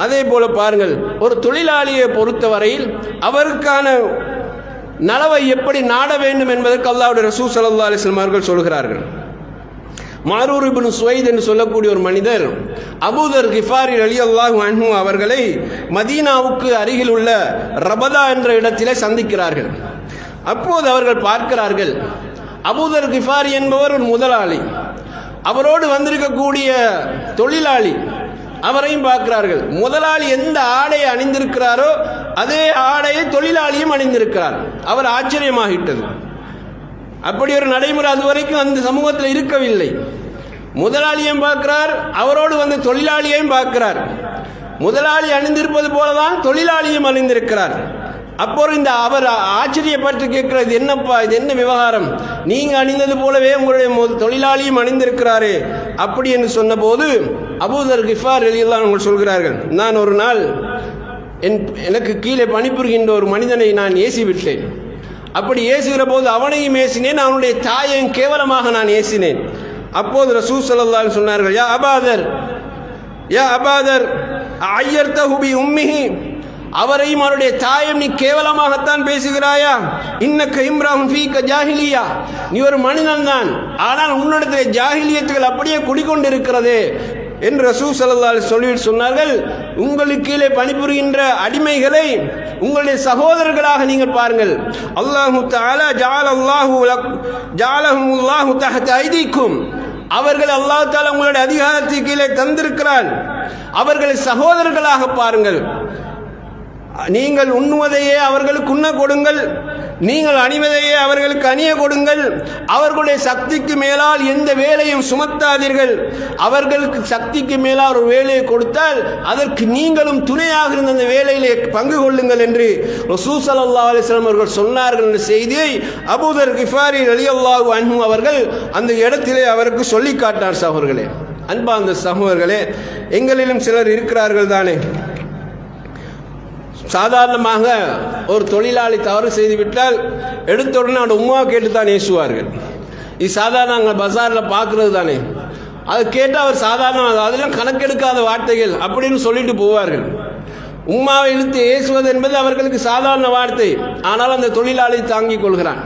அதே போல பாருங்கள், ஒரு தொழிலாளியை பொறுத்தவரையில் அவருக்கான நலவை எப்படி நாட வேண்டும் என்பதற்கு அல்லாஹ்வுடைய ரசூல் ஸல்லல்லாஹு அலைஹி வஸல்லம் அவர்கள் சொல்கிறார்கள். மாரூர் இப்னு சுவைத் என்று சொல்லக்கூடிய ஒரு மனிதர் அபூதர் கிஃபாரி ரலியல்லாஹு அன்ஹு அவர்களை மதீனாவுக்கு அருகில் உள்ள ரபதா என்ற இடத்திலே சந்திக்கிறார்கள். அப்போது அவர்கள் பார்க்கிறார்கள், அபூதர் கிஃபாரி என்பவர் ஒரு முதலாளி, அவரோடு வந்திருக்கக்கூடிய தொழிலாளி அவரையும் பார்க்கிறார்கள். முதலாளி எந்த ஆடையை அணிந்திருக்கிறாரோ அதே ஆடையை தொழிலாளியும் அணிந்திருக்கிறார். அவர் ஆச்சரியமாகிட்டது. அப்படி ஒரு நடைமுறை அதுவரைக்கும் அந்த சமூகத்தில் இருக்கவில்லை. முதலாளியையும் பார்க்கிறார், அவரோடு வந்து தொழிலாளியையும் பார்க்கிறார். முதலாளி அணிந்திருப்பது போலதான் தொழிலாளியும் அணிந்திருக்கிறார். அப்போது இந்த அவர் ஆச்சரியப்பட்டு கேட்கிறது, என்னப்பா இது, என்ன விவகாரம், நீங்க அணிந்தது போலவே உங்களுடைய தொழிலாளியும் அணிந்திருக்கிறாரே அப்படி என்று சொன்னபோது அபூதர் கிஃபார் ரலியல்லாஹு அன்ஹு சொல்கிறார்கள், நான் ஒரு நாள் எனக்கு கீழே பணிபுரிகின்ற ஒரு மனிதனை நான் ஏசிவிட்டேன். அப்படி ஏசுகிற போது அவனையும் ஏசினேன், அவனுடைய தாயையும் கேவலமாக நான் ஏசினேன். அப்போது ரசூல் ஸல்லல்லாஹு அலைஹி சொன்னார்கள், யா அபாதர் அய்யர்தஹு பி உம்மிஹி, அவரையும் அவருடைய தாயும் நீ கேவலமாகத்தான் பேசுகிறாயா? இன்னக்க இம்ராஹும் ஃபீக ஜாஹிலியா, நீ ஒரு மனிதன் தான், ஆனால் உன்னிடத்தில் ஜாஹிலியத்துகள் அப்படியே குடிக்கொண்டிருக்கிறதே என்று ரசூல் ஸல்லல்லாஹு அலைஹி சொல்லிவிட்டு சொன்னார்கள், உங்களுக்கு கீழே பணிபுரிகின்ற அடிமைகளை உங்களுடைய சகோதரர்களாக நீங்கள் பாருங்கள். அல்லாஹு தஆலா ஜஅலஹுமுல்லாஹு தஹத ஐதீக்கும், அவர்கள் அல்லாஹ் தஆலா உங்களுடைய அதிகாரத்துக்கு கீழே தந்திருக்கிறான், அவர்களை சகோதரர்களாக பாருங்கள். நீங்கள் உண்ணுவதையே அவர்களுக்கு உண்ண கொடுங்கள், நீங்கள் அணிவதையே அவர்களுக்கு அணிய கொடுங்கள், அவர்களுடைய சக்திக்கு மேலால் எந்த வேலையும் சுமத்தாதீர்கள், அவர்களுக்கு சக்திக்கு மேலால் ஒரு வேலையை கொடுத்தால் அதற்கு நீங்களும் துணையாக இருந்த அந்த வேலையிலே பங்கு கொள்ளுங்கள் என்று ரசூல் ஸல்லல்லாஹு அலைஹி வஸல்லம் அவர்கள் சொன்னார்கள் என்ற செய்தியை அபூதர் கிஃபாரி ரலியல்லாஹு அன்ஹு அவர்கள் அந்த இடத்திலே அவருக்கு சொல்லி காட்டினார். சகோதரர்களே, அன்பார்ந்த சகோதரர்களே, எங்களிலும் சிலர் இருக்கிறார்கள் தானே, சாதாரணமாக ஒரு தொழிலாளி தவறு செய்துவிட்டால் எடுத்த உடனே அவனோட உம்மாவை கேட்டு தான் ஏசுவார்கள். இது சாதாரண நாங்கள் பஜாரில் பார்க்குறது தானே. அது கேட்டால் அவர் சாதாரணமாக அதெல்லாம் கணக்கெடுக்காத வார்த்தைகள் அப்படின்னு சொல்லிட்டு போவார்கள். உம்மாவை இழுத்து ஏசுவது என்பது அவர்களுக்கு சாதாரண வார்த்தை, ஆனால் அந்த தொழிலாளி தாங்கிக் கொள்கிறான்.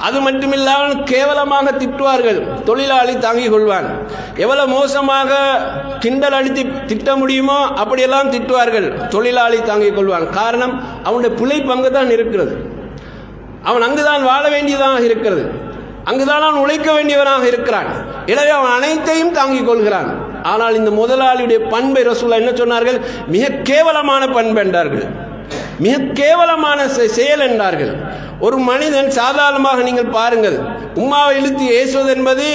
அது மட்டுமில்லாமல் கேவலமாக திட்டுவார்கள், தொழிலாளி தாங்கிக் கொள்வான். எவ்வளவு மோசமாக கிண்டல் அடித்து திட்ட முடியுமோ அப்படியெல்லாம் திட்டுவார்கள், தொழிலாளி தாங்கிக் கொள்வான். காரணம், அவனுடைய பிழைப்பு அங்கு தான் இருக்கிறது, அவன் அங்குதான் வாழ வேண்டியதாக இருக்கிறது, அங்குதான் அவன் உழைக்க வேண்டியவனாக இருக்கிறான். எனவே அவன் அனைத்தையும் தாங்கிக் கொள்கிறான். ஆனால் இந்த முதலாளியுடைய பண்பை ரசூலுல்லாஹ் என்ன சொன்னார்கள்? மிக கேவலமான பண்பு என்றார்கள், மிக கேவலமான செயல் என்றார்கள். ஒரு மனிதன் சாதாரணமாக நீங்கள் பாருங்கள், உம்மாவை இழுத்து ஏசுவது என்பது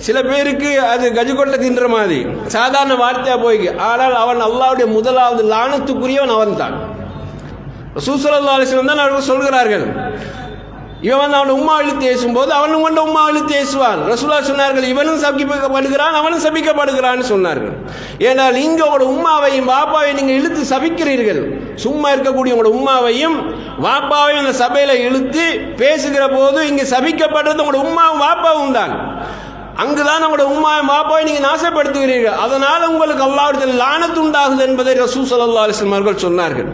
சில பேருக்கு அது கஜுகொட்டை தின்ற மாதிரி சாதாரண வார்த்தையா போய், ஆனால் அவன் அல்லாஹ்வுடைய முதலாவது லானத்துக்குரியவன் அவன் தான். ரசூல் ஸல்லல்லாஹு அலைஹி வஸல்லம் தான் அவர்கள் சொல்கிறார்கள், இவன் வந்து அவன் உம்மா இழுத்து ஏசும்போது அவனும் கொண்ட உம்மா இழுத்து ஏசுவான். ரசூலுல்லாஹ் சொன்னார்கள், இவனும் சபிக்கப்படுகிறான் அவனும் சபிக்கப்படுகிறான்னு சொன்னார்கள். ஏனால் இங்கே உங்களோட உம்மாவையும் வாப்பாவையும் நீங்கள் இழுத்து சபிக்கிறீர்கள். சும்மா இருக்கக்கூடிய உங்களோட உம்மாவையும் வாப்பாவையும் அந்த சபையில் இழுத்து பேசுகிற போது இங்கே சபிக்கப்படுறது உங்களோட உம்மாவும் வாப்பாவும் தான். அங்குதான் உங்களோட உம்மாவும் வாப்பாவை நீங்கள் நாசப்படுத்துகிறீர்கள். அதனால் உங்களுக்கு அல்லாஹ்விடத்தில் லானத்து உண்டாகுது என்பதை ரசூல் ஸல்லல்லாஹு அலைஹி வஸல்லம் அவர்கள் சொன்னார்கள்.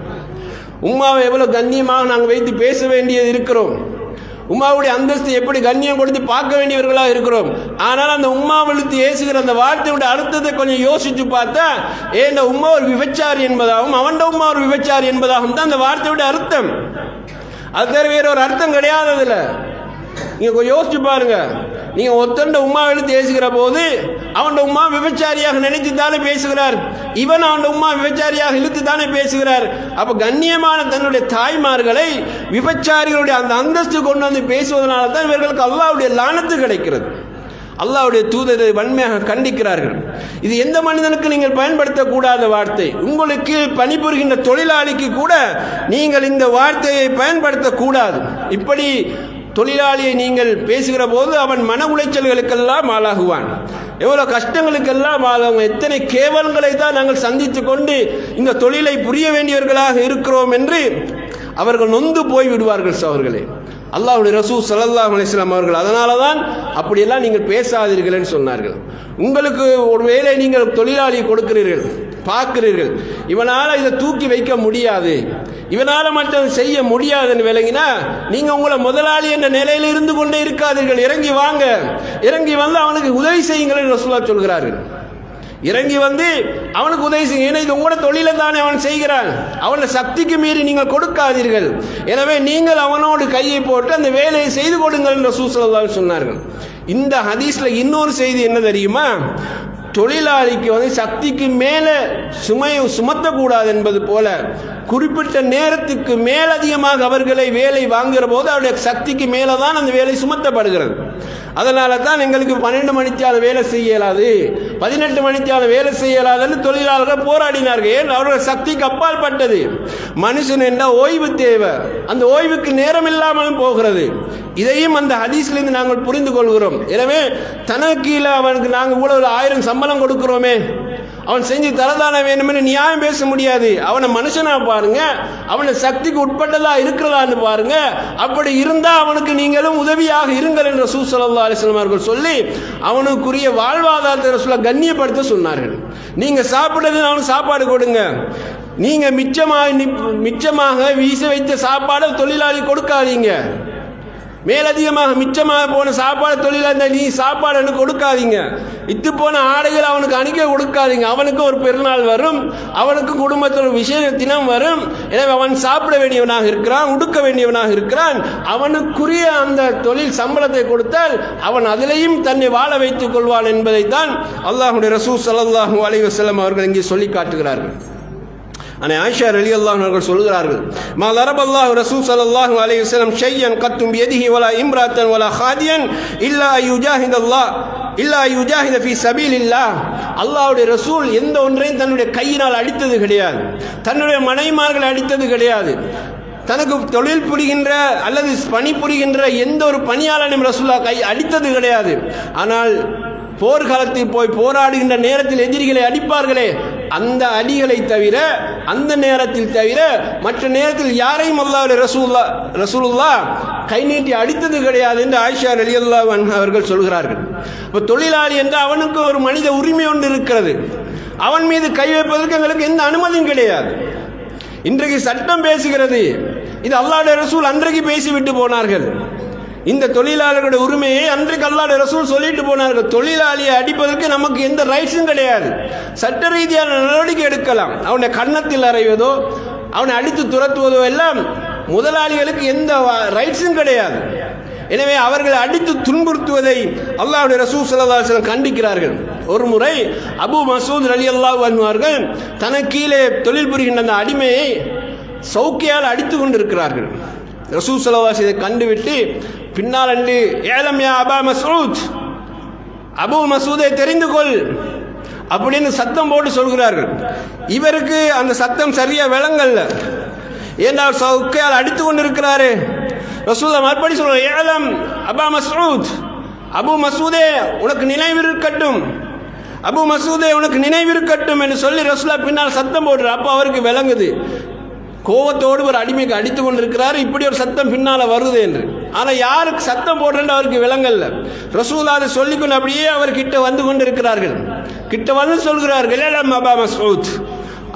உம்மாவை எவ்வளவு கண்ணியமாக நாங்கள் வைத்து பேச வேண்டியது இருக்கிறோம், உம்மாவுடைய அந்தஸ்து எப்படி கண்ணியம் கொடுத்து பார்க்க வேண்டியவர்களாக இருக்கிறோம். ஆனால் அந்த உம்மாவை இழுத்து ஏசுகிற அந்த வார்த்தையுடைய அர்த்தத்தை கொஞ்சம் யோசிச்சு பார்த்தா, ஏன் உம்மா ஒரு விபச்சாரி என்பதாகவும் அவன் உம்மா ஒரு விபச்சாரி என்பதாகவும் தான் அந்த வார்த்தையுடைய அர்த்தம். அது தவிர வேற ஒரு அர்த்தம் கிடையாது. அதில் நீங்கள் கொஞ்சம் யோசிச்சு பாருங்க. நீங்கள் ஒத்தண்ட உம்மா இழுத்து ஏசுகிற போது அவன் உம்மா விபச்சாரியாக நினைத்து தானே பேசுகிறார், இவன் அவன் உம்மா விபச்சாரியாக இழுத்து தானே பேசுகிறார். அப்போ கண்ணியமான தன்னுடைய தாய்மார்களை விபச்சாரிகளுடைய அந்த அந்தஸ்து கொண்டு வந்து பேசுவதனால தான் இவர்களுக்கு அல்லாஹ்வுடைய லானத்து கிடைக்கிறது. அல்லாஹ்வுடைய தூதர் வன்மையாக கண்டிக்கிறார்கள். இது எந்த மனிதனுக்கு நீங்கள் பயன்படுத்தக்கூடாத வார்த்தை. உங்களுக்கு பணிபுரிகின்ற தொழிலாளிக்கு கூட நீங்கள் இந்த வார்த்தையை பயன்படுத்தக்கூடாது. இப்படி தொழிலாளியை நீங்கள் பேசுகிற போது அவன் மன உளைச்சல்களுக்கெல்லாம் ஆளாகுவான், எவ்வளோ கஷ்டங்களுக்கெல்லாம் ஆளாகும். எத்தனை கேவலங்களை தான் நாங்கள் சந்தித்து கொண்டு இந்த தொழிலை புரிய வேண்டியவர்களாக இருக்கிறோம் என்று அவர்கள் நொந்து போய் விடுவார்கள். அவர்களே, அல்லாஹ்வுடைய ரசூல் ஸல்லல்லாஹு அலைஹி வஸல்லம் அவர்கள் அதனால தான் அப்படியெல்லாம் நீங்கள் பேசாதீர்கள் என்று சொன்னார்கள். உங்களுக்கு ஒரு வேளை நீங்கள் தொழிலாளி கொடுக்கிறீர்கள், பார்க்கிறீர்கள், இவனால் இதை தூக்கி வைக்க முடியாது, இவனால் மட்டும் செய்ய முடியாதுன்னு விளங்கினா நீங்கள் உங்களை முதலாளி என்ற நிலையில் இருந்து கொண்டே இருக்காதீர்கள். இறங்கி வாங்க, இறங்கி வந்து அவனுக்கு உதவி செய்யுங்கள் என்று ரசூலுல்லாஹ் சொல்கிறார்கள். இறங்கி வந்து அவனுக்கு உதவி செய்யுங்க. ஏன்னா இது உங்களோட தொழிலை தானே அவன் செய்கிறான், அவனோட சக்திக்கு மீறி நீங்கள் கொடுக்காதீர்கள். எனவே நீங்கள் அவனோடு கையை போட்டு அந்த வேலையை செய்து கொடுங்கள் என்று ரசூல் ஸல்லல்லாஹு அலைஹி வஸல்லம் சொன்னார்கள். இந்த ஹதீஸில் இன்னொரு செய்தி என்ன தெரியுமா? தொழிலாளிக்கு வந்து சக்திக்கு மேலே சுமையை சுமத்தக்கூடாது என்பது போல குறிப்பிட்ட நேரத்துக்கு மேலதிகமாக அவர்களை வேலை வாங்குகிற போது அவருடைய சக்திக்கு மேலே தான் அந்த வேலை சுமத்தப்படுகிறது. அதனால தான் எங்களுக்கு 12 மணித்தால வேலை செய்யலாது, 18 மணித்தால வேலை செய்யலாதுன்னு தொழிலாளர்கள் போராடினார்கள். ஏன்? அவர்கள் சக்திக்கு அப்பால் பட்டது. மனுஷன் என்ன ஓய்வு தேவை, அந்த ஓய்வுக்கு நேரம் இல்லாமலும் போகிறது. இதையும் அந்த ஹதீஸ்லேருந்து நாங்கள் புரிந்து கொள்கிறோம். எனவே தனக்கு கீழே அவனுக்கு நாங்கள் இவ்வளவு 1000 சம்பளம் கொடுக்கிறோமே, அவன் செஞ்சு தரதான வேணும்னு நியாயம் பேச முடியாது. அவனை மனுஷனா பாருங்க, அவனை சக்திக்கு உட்பட்டதா இருக்கிறதான்னு பாருங்க. அப்படி இருந்தா அவனுக்கு நீங்களும் உதவியாக இருங்கள் என்று ரசூல் ஸல்லல்லாஹு அலைஹி வஸல்லம் அவர்கள் சொல்லி அவனுக்குரிய வாழ்வாதாரத்தை ரசூலுல்லாஹ் கண்ணியப்படுத்த சொன்னார்கள். நீங்க சாப்பிடுறது அவனுக்கு சாப்பாடு கொடுங்க. நீங்க மிச்சமாக வீச வைத்த சாப்பாடு தொழிலாளி கொடுக்காதீங்க. மேலதிகமாக மிச்சமாக போன சாப்பாடு தொழிலாளி நீ சாப்பாடு கொடுக்காதீங்க. இத்து போன ஆடைகள் அவனுக்கு அணிக்க கொடுக்காதீங்க. அவனுக்கு ஒரு பெருநாள் வரும், அவனுக்கு குடும்பத்தில் விசேஷ தினம் வரும். எனவே அவன் சாப்பிட வேண்டியவனாக இருக்கிறான், உடுக்க வேண்டியவனாக இருக்கிறான். அவனுக்குரிய அந்த தொழில் சம்பளத்தை கொடுத்தால் அவன் அதிலையும் தன்னை வாழ வைத்துக் கொள்வான் என்பதை தான் அல்லாஹ்வுடைய ரசூல் ஸல்லல்லாஹு அலைஹி வஸல்லம் அவர்கள் இங்கே சொல்லி காட்டுகிறார்கள். ஆனால் ஆயிஷா ரலியல்லாஹு அன்ஹா அவர்கள் சொல்கிறார்கள், மா லரபல்லாஹு ரசூல் ஸல்லல்லாஹு அலைஹி வஸல்லம் ஷையன் கத்தும் பியதிஹி வலா இம்ராத்தன் வலா ஹாதியன் இல்லா யுஜாஹித ஃபீ சபீலில்லாஹ். அல்லாஹ்வுடைய ரசூல் எந்த ஒன்றையும் தன்னுடைய கையினால் அடித்தது கிடையாது, தன்னுடைய மனைவிமார்கள் அடித்தது கிடையாது. தனக்கு தொழில் புரிகின்ற அல்லது பணிபுரிகின்ற எந்த ஒரு பணியாளனையும் ரசூலுல்லாஹ் கை அடித்தது கிடையாது. ஆனால் போர்க்காலத்தில் போய் போராடுகின்ற நேரத்தில் எதிரிகளை அடிப்பார்களே, அந்த அடிகளை தவிர, அந்த நேரத்தில் தவிர மற்ற நேரத்தில் யாரையும் அல்லாஹ்வுடைய ரசூலுல்லாஹ் கை நீட்டி அடித்தது கிடையாது என்று ஆயிஷா ரலியல்லாஹு அன்ஹா அவர்கள் சொல்கிறார்கள். இப்போ தொழிலாளி என்று அவனுக்கு ஒரு மனித உரிமை ஒன்று இருக்கிறது. அவன் மீது கை வைப்பதற்கு எங்களுக்கு எந்த அனுமதியும் கிடையாது. இன்றைக்கு சட்டம் பேசுகிறது, இது அல்லாஹ்வுடைய ரசூல் அன்றைக்கு பேசிவிட்டு போனார்கள். இந்த தொழிலாளர்களுடைய உரிமையை அன்றைக்கு அல்லாஹ்வுடைய ரசூல் சொல்லிட்டு போனார்கள். தொழிலாளியை அடிப்பதற்கு நமக்கு எந்த ரைட்ஸும் கிடையாது. சட்ட ரீதியான நடவடிக்கை எடுக்கலாம். அவனை கன்னத்தில் அறைவதோ அவனை அடித்து துரத்துவதோ எல்லாம் முதலாளிகளுக்கு எந்த ரைட்ஸும் கிடையாது. எனவே அவர்களை அடித்து துன்புறுத்துவதை அல்லாஹ்வுடைய ரசூல் ஸல்லல்லாஹு அலைஹி வஸல்லம் கண்டிக்கிறார்கள். ஒரு முறை அபூ மஸ்ஊத் ரலியல்லாஹு அன்ஹு அவர்கள் தனக்கு கீழே தொழில் புரிகின்ற அந்த அடிமையை சௌக்கியால் அடித்து கொண்டிருக்கிறார்கள். ரசூல் ஸல்லல்லாஹு அலைஹி வஸல்லம் கண்டுவிட்டு பின்னால் அண்டு ஏலம் யா அபா மஸ்ஊத், அபூ மஸ்ஊதை தெரிந்து கொள் அப்படின்னு சத்தம் போட்டு சொல்கிறார்கள். இவருக்கு அந்த சத்தம் சரியா விளங்கல்ல, ஏன்னா சௌக்கியால் அடித்து கொண்டிருக்கிறாரு. ரசூலுல்லாஹ் மறுபடி சொல்றாங்க, ஏலம் அபா மஸ்ஊத், அபூ மஸ்ஊதே உனக்கு நினைவிருக்கட்டும், அபூ மஸ்ஊதே உனக்கு நினைவிருக்கட்டும் என்று சொல்லி ரசூலுல்லாஹ் பின்னால் சத்தம் போடுறார். அப்போ அவருக்கு விளங்குது, கோவத்தோடு ஒரு அடிமைக்கு அடித்து கொண்டிருக்கிறார், இப்படி ஒரு சத்தம் பின்னால் வருது என்று. ஆனால் யாருக்கு சத்தம் போடுறேன்னு அவருக்கு விளங்கல்ல. ரசூலுல்லாஹ் அதை சொல்லிக்கொண்டு அப்படியே அவர் கிட்ட வந்து கொண்டு இருக்கிறார்கள். கிட்ட வந்து சொல்கிறார்கள், ஏலம் அபா மஸ்ஊத்.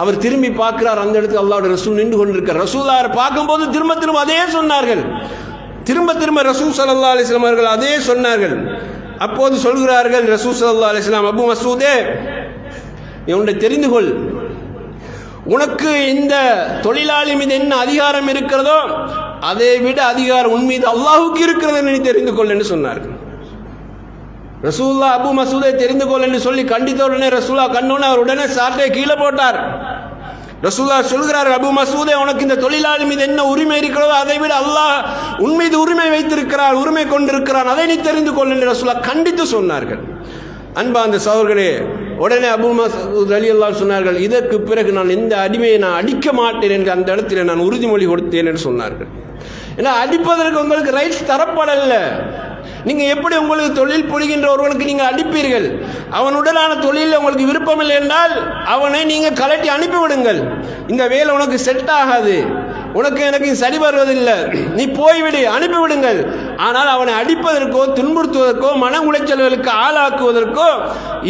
அவர் திரும்பி பார்க்கிறார், அந்த இடத்துல அல்லாஹ்வுடைய ரசூல் நின்று கொண்டிருக்கிறார். ரசூலுல்லாஹ் பார்க்கும்போது திரும்ப திரும்ப அதே சொன்னார்கள். திரும்ப திரும்ப ரசூல் ஸல்லல்லாஹு அலைஹி வஸல்லம் அவர்கள் அதே சொன்னார்கள். அப்போது சொல்கிறார்கள் ரசூல் ஸல்லல்லாஹு அலைஹி வஸல்லம், அபூ மஸ்ஊதே நீ உன்னை தெரிந்து கொள், உனக்கு இந்த தொழிலாளி மீது என்ன அதிகாரம் இருக்கிறதோ அதை விட அதிகாரம் உன் மீது அல்லாஹ்வுக்கு இருக்கிறது என்று நீ தெரிந்து கொள் என்று சொன்னார்கள். ரசூலுல்லாஹ் அபூ மஸ்ஊதை தெரிந்து கொள் என்று சொல்லி கண்டித்த உடனே ரசூலுல்லாஹ் கண்ணோன்னு அவர் உடனே சாட்டை கீழே போட்டார். ரசூலுல்லாஹ் சொல்கிறார், அபூ மஸ்ஊதே உனக்கு இந்த தொழிலாளி மீது என்ன உரிமை இருக்கிறதோ அதை விட அல்லாஹ் உன் மீது உரிமை வைத்திருக்கிறார், உரிமை கொண்டிருக்கிறான், அதை நீ தெரிந்து கொள் என்று ரசூலுல்லாஹ் கண்டித்து சொன்னார்கள். அன்பார்ந்த சகோதரர்களே, உடனே அபூ மஸ்ஊத் ரலியல்லாஹு சொன்னார்கள், இதற்கு பிறகு நான் எந்த அடிமையை நான் அடிக்க மாட்டேன் என்று அந்த இடத்தில் நான் உறுதிமொழி கொடுத்தேன் என்று சொன்னார்கள். ஏன்னா அடிப்பதற்கு உங்களுக்கு ரைட்ஸ் தரப்படல. நீங்கள் எப்படி உங்களுக்கு தொழில் புரிகின்ற ஒருவனுக்கு நீங்கள் அடிப்பீர்கள்? அவனுடனான தொழிலில் உங்களுக்கு விருப்பமில்லை என்றால் அவனை நீங்கள் கலட்டி அனுப்பிவிடுங்கள். இந்த வேலை உனக்கு செட் ஆகாது, உனக்கு எனக்கு சரி வருவதில்லை, நீ போய்விடு, அனுப்பிவிடுங்கள். ஆனால் அவனை அடிப்பதற்கோ துன்புறுத்துவதற்கோ மன உளைச்சல்களுக்கு ஆளாக்குவதற்கோ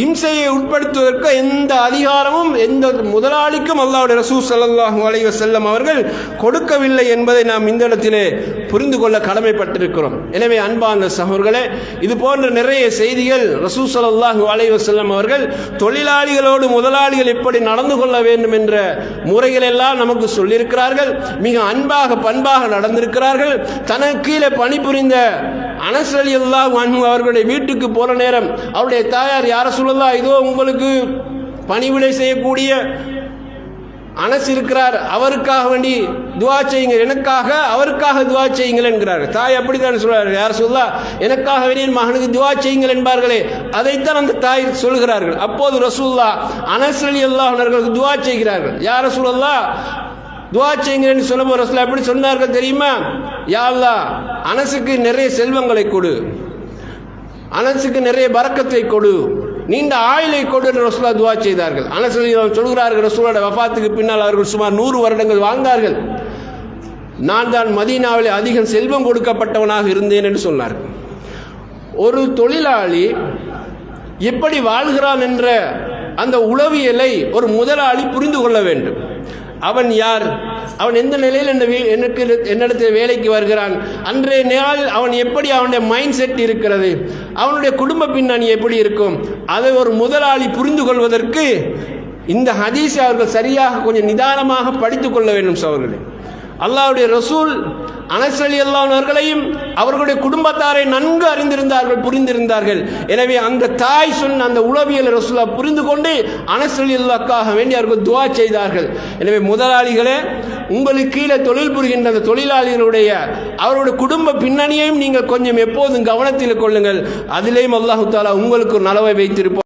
இம்சையை உட்படுத்துவதற்கோ எந்த அதிகாரமும் எந்த முதலாளிக்கும் அல்லாஹ்வுடைய ரசூல் ஸல்லல்லாஹு அலைஹி வஸல்லம் அவர்கள் கொடுக்கவில்லை என்பதை நாம் இந்த இடத்திலே புரிந்து கொள்ள கடமைப்பட்டிருக்கிறோம். எனவே அன்பான சகோதரர்களே, இது போன்ற நிறைய செய்திகள் ரசூல் ஸல்லல்லாஹு அலைஹி வஸல்லம் அவர்கள் தொழிலாளிகளோடு முதலாளிகள் எப்படி நடந்து கொள்ள வேண்டும் என்ற முறைகள் எல்லாம் நமக்கு சொல்லியிருக்கிறார்கள். மிக அன்பாக பண்பாக நடந்திருக்கிறார்கள். தனக்கு கீழே பணிபுரிந்த அனஸ் ரலியல்லாஹு அன்ஹு அவர்களுடைய வீட்டுக்கு போற நேரம் அவருடைய தாயார், யா ரசூலல்லாஹ், இதோ உங்களுக்கு பணிவிடை செய்யக்கூடிய அனஸ் இருக்கிறார், அவருக்காக வேண்டி துஆ செய்யுங்க, எனக்காக அவருக்காக துஆ செய்யுங்கள் என்கிறார்கள். தாய் அப்படித்தான் சொல்றார்கள், யா ரசூலல்லாஹ், எனக்காக வேண்டி என் மகனுக்கு துஆ செய்யுங்கள் என்பார்களே, அதைத்தான் அந்த தாய் சொல்கிறார்கள். அப்போது ரசூலுல்லாஹ் அனஸ் ரலியல்லாஹு அன்ஹு அவர்களுக்கு துஆ செய்கிறார்கள். யா ரசூலல்லாஹ், துஆ செய்யுங்கன்னு சொல்லும்போது ரசூலுல்லாஹ் எப்படி சொன்னார்கள் தெரியுமா? யா அல்லாஹ், அனஸுக்கு நிறைய செல்வங்களை கொடு, அனஸுக்கு நிறைய பரக்கத்தை கொடு, நீண்ட ஆயுளை கொடு என்று ரசூலுல்லாஹ் துஆ செய்தார்கள். அனஸ் ரலியல்லாஹு சொல்கிறார்கள், ரசூலுல்லாஹ் வஃபாத்துக்கு பின்னால் அவர்கள் சுமார் 100 வருடங்கள் வாழ்ந்தார்கள். நான் தான் மதீனாவிலே அதிகம் செல்வம் கொடுக்கப்பட்டவனாக இருந்தேன் என்று சொன்னார்கள். ஒரு தொழிலாளி எப்படி வாழ்கிறான் என்ற அந்த உளவியலை ஒரு முதலாளி புரிந்து கொள்ள வேண்டும். அவன் யார், அவன் எந்த நிலையில் என்னிடத்தில் வேலைக்கு வருகிறான், அன்றைய நாள் அவன் எப்படி, அவனுடைய மைண்ட் செட் இருக்கிறது, அவனுடைய குடும்ப பின்னணி எப்படி இருக்கும், அதை ஒரு முதலாளி புரிந்து கொள்வதற்கு இந்த ஹதீஸை அவர்கள் சரியாக கொஞ்சம் நிதானமாக படித்துக் கொள்ள வேண்டும். சகோதரர்களே, அல்லாஹ்வுடைய ரசூல் அனஸ் ரலியல்லாஹு அன்ஹு அவர்களையும் அவர்களுடைய குடும்பத்தாரை நன்கு அறிந்திருந்தார்கள், புரிந்திருந்தார்கள். எனவே அந்த தாய் சொன்ன அந்த உளவியல் ரசூலுல்லாஹ் புரிந்து கொண்டு அனஸ் ரலியல்லாஹுக்காக வேண்டி அவர்கள் துஆ செய்தார்கள். எனவே முதலாளிகளே, உங்களுக்கு கீழே தொழில் புரிகின்ற அந்த தொழிலாளிகளுடைய அவருடைய குடும்ப பின்னணியையும் நீங்கள் கொஞ்சம் எப்போதும் கவனத்தில் கொள்ளுங்கள். அதிலேயும் அல்லாஹ் தஆலா உங்களுக்கு ஒரு நலவை வைத்திருப்பார்.